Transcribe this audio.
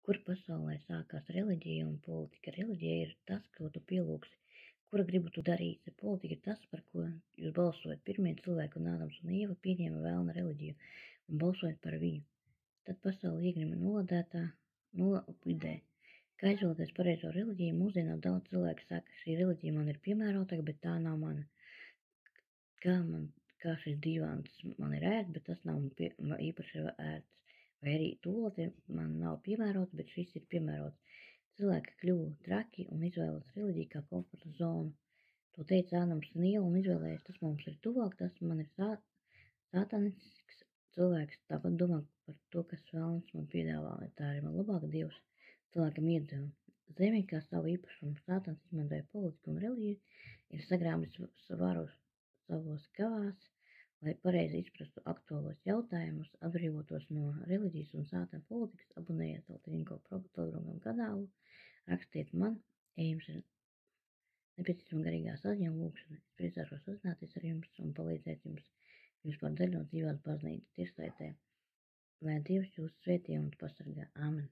Kur pasaulē sākās reliģija un politika? Reliģija ir tas, ko tu pielūgsi, kura gribu tu darīsi. Politika ir tas, par ko jūs balsojat. Pirmie cilvēki un Ādams un Ieva pieņēma vēlna reliģiju un balsojot par viņu. Tad pasaule iegrima nolādētā vidē. Kā izvēlēties pareizo reliģiju? Mūsdienās daudz cilvēku saka, šī reliģija man ir piemērotāka, bet tā nav mana. Kā šis divāns man ir ērts, bet tas nav man īpaši ērts. Vai arī tolete man nav piemērota, bet šis ir piemērots. Cilvēki kļuva traki un izvēlas reliģiju kā komforta zonu. To teica Ādams un Ieva un izvēlējās, tas mums ir tuvāk, tas man ir sātanisks cilvēks. Tāpat domā par to, kas vēlams man piedāvā, lai tā ir man labāka Dievs cilvēkam iedeva. Zemi kā savu īpašumu sātans izmantoja politiku un reliģiju, ir sagrābis varu savos kavās, lai pareizi izprastu aktuālos jautājumus, atbrīvotos no reliģijas un sātana politikas, abonējiet Taltrinko programmu kanālu, rakstiet man, ja jums ir nepieciešama garīgā saziņa un lūkšana. Es priecāšos sazināties ar jums un palīdzēt jums par daļu no dzīvās baznīcas tiešsaitē. Lai Dievs jūs svētī un pasargā. Āmen.